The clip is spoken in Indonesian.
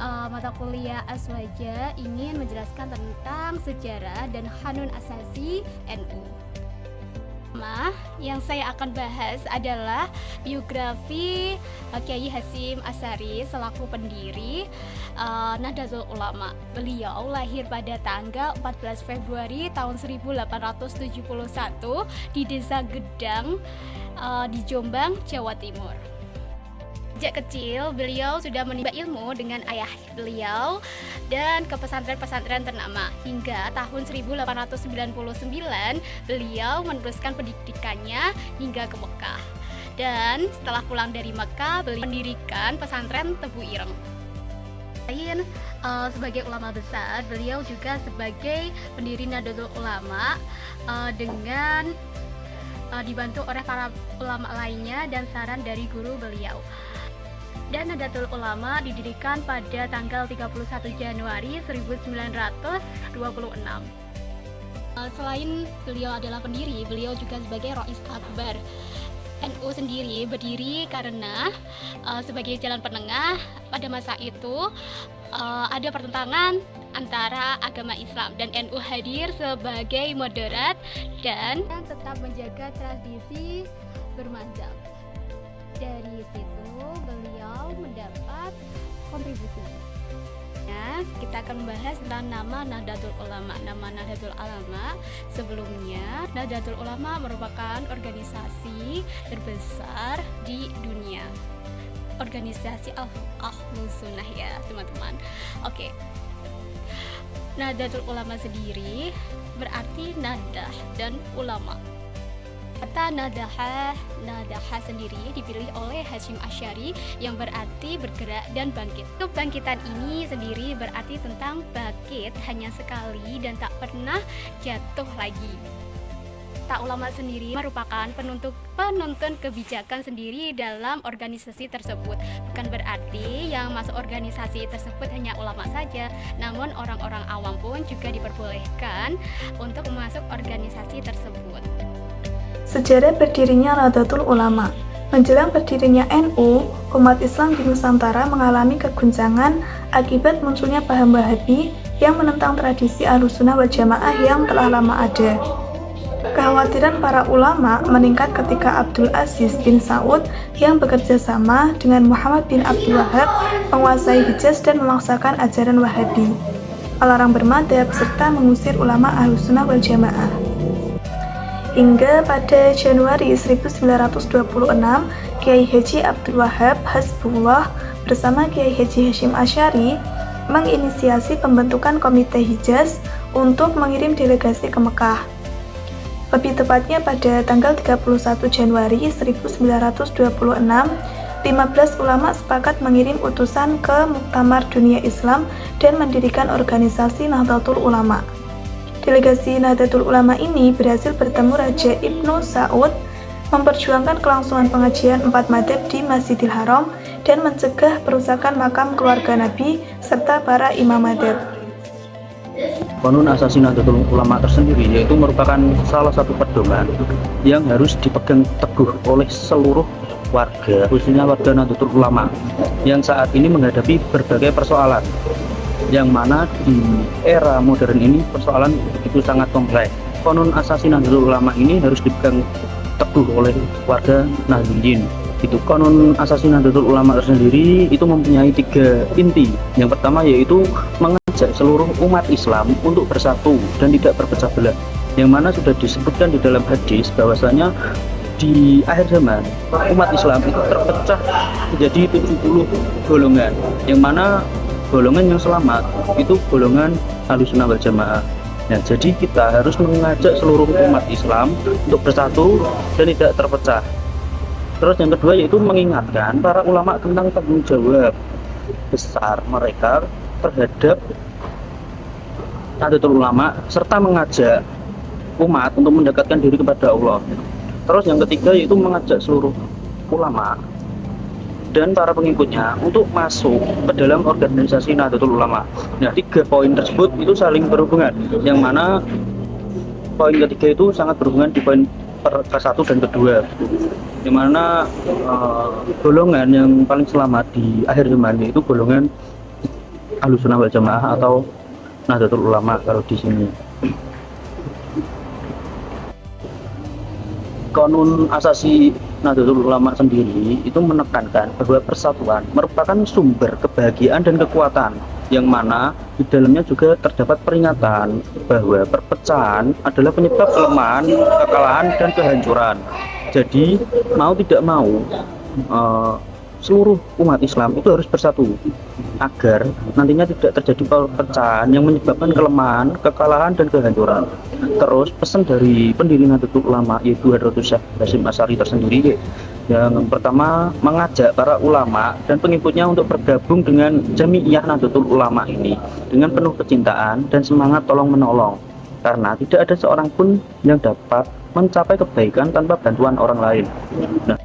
mata kuliah Aswaja ingin menjelaskan tentang sejarah dan kanun asasi NU. Yang saya akan bahas adalah biografi Kiai Hasyim Asy'ari selaku pendiri Nahdlatul Ulama. Beliau lahir pada tanggal 14 Februari tahun 1871 di Desa Gedang di Jombang, Jawa Timur. Sejak kecil beliau sudah menimba ilmu dengan ayah beliau dan ke pesantren-pesantren ternama. Hingga tahun 1899 beliau meneruskan pendidikannya hingga ke Mekah. Dan setelah pulang dari Mekah, beliau mendirikan pesantren Tebu Ireng. Selain sebagai ulama besar, beliau juga sebagai pendiri Nahdlatul Ulama dengan dibantu oleh para ulama lainnya dan saran dari guru beliau. Dan Nahdlatul Ulama didirikan pada tanggal 31 Januari 1926. Selain beliau adalah pendiri, beliau juga sebagai Rais Akbar. NU sendiri berdiri karena sebagai jalan penengah pada masa itu ada pertentangan antara agama Islam, dan NU hadir sebagai moderat dan tetap menjaga tradisi bermadzhab. Dari situ beliau mendapat kontribusi. Nah, kita akan membahas tentang nama Nahdlatul Ulama. Nama Nahdlatul Ulama sebelumnya, Nahdlatul Ulama merupakan organisasi terbesar di dunia. Organisasi Ahlus Sunnah ya, teman-teman. Oke. Nahdlatul Ulama sendiri berarti nadah dan ulama. Kata Nadaha sendiri dipilih oleh Hasyim Asy'ari yang berarti bergerak dan bangkit. Kebangkitan ini sendiri berarti tentang bangkit hanya sekali dan tak pernah jatuh lagi. Tak ulama sendiri merupakan penuntun kebijakan sendiri dalam organisasi tersebut. Bukan berarti yang masuk organisasi tersebut hanya ulama saja, namun orang-orang awam pun juga diperbolehkan untuk masuk organisasi tersebut. Sejarah berdirinya Nahdlatul Ulama. Menjelang berdirinya NU, umat Islam di Nusantara mengalami keguncangan akibat munculnya paham Wahabi yang menentang tradisi Ahlussunnah wal Jamaah yang telah lama ada. Kekhawatiran para ulama meningkat ketika Abdul Aziz bin Saud yang bekerja sama dengan Muhammad bin Abdul Wahab menguasai Hijaz dan memaksakan ajaran Wahabi, melarang bermadzhab serta mengusir ulama Ahlussunnah wal Jamaah. Hingga pada Januari 1926, Kiai Haji Abdul Wahab Hasbullah bersama Kiai Haji Hasyim Asy'ari menginisiasi pembentukan Komite Hijaz untuk mengirim delegasi ke Mekah. Lebih tepatnya pada tanggal 31 Januari 1926, 15 ulama sepakat mengirim utusan ke Muktamar Dunia Islam dan mendirikan organisasi Nahdlatul Ulama. Delegasi Nahdlatul Ulama ini berhasil bertemu Raja Ibnu Saud, memperjuangkan kelangsungan pengajian 4 madzhab di Masjidil Haram, dan mencegah perusakan makam keluarga Nabi serta para imam madzhab. Kanun asasi Nahdlatul Ulama tersendiri yaitu merupakan salah satu pedoman yang harus dipegang teguh oleh seluruh warga, khususnya warga Nahdlatul Ulama yang saat ini menghadapi berbagai persoalan, yang mana di era modern ini persoalan itu sangat kompleks. Kanun asasi Nahdlatul Ulama ini harus dipegang teguh oleh warga Nahdliyin. Itu kanun asasi Nahdlatul Ulama tersendiri itu mempunyai 3 inti. Yang pertama yaitu mengajak seluruh umat Islam untuk bersatu dan tidak berpecah belah, yang mana sudah disebutkan di dalam hadis bahwasanya di akhir zaman umat Islam itu terpecah menjadi 70 golongan, yang mana golongan yang selamat itu golongan Ahlussunnah wal Jamaah. Nah, jadi kita harus mengajak seluruh umat Islam untuk bersatu dan tidak terpecah. Terus yang kedua yaitu mengingatkan para ulama tentang tanggung jawab besar mereka terhadap Nahdlatul Ulama, serta mengajak umat untuk mendekatkan diri kepada Allah. Terus yang ketiga yaitu mengajak seluruh ulama dan para pengikutnya untuk masuk ke dalam organisasi Nahdlatul Ulama. Nah, 3 poin tersebut itu saling berhubungan, yang mana poin ketiga itu sangat berhubungan di poin ke-1 dan kedua, yang mana golongan yang paling selamat di akhir zaman yaitu golongan Ahlussunnah wal Jamaah atau Nahdlatul Ulama kalau di sini. Konun asasi Nahdlatul Ulama sendiri itu menekankan bahwa persatuan merupakan sumber kebahagiaan dan kekuatan, yang mana di dalamnya juga terdapat peringatan bahwa perpecahan adalah penyebab kelemahan, kekalahan, dan kehancuran. Jadi mau tidak mau seluruh umat Islam itu harus bersatu agar nantinya tidak terjadi perpecahan yang menyebabkan kelemahan, kekalahan, dan kehancuran. Terus pesan dari pendiri Nahdlatul Ulama yaitu Hadratus Syekh Hasyim Asy'ari tersendiri, yang pertama mengajak para ulama dan pengikutnya untuk bergabung dengan Jami'iyah Nahdlatul Ulama ini dengan penuh kecintaan dan semangat tolong menolong, karena tidak ada seorang pun yang dapat mencapai kebaikan tanpa bantuan orang lain. Nah,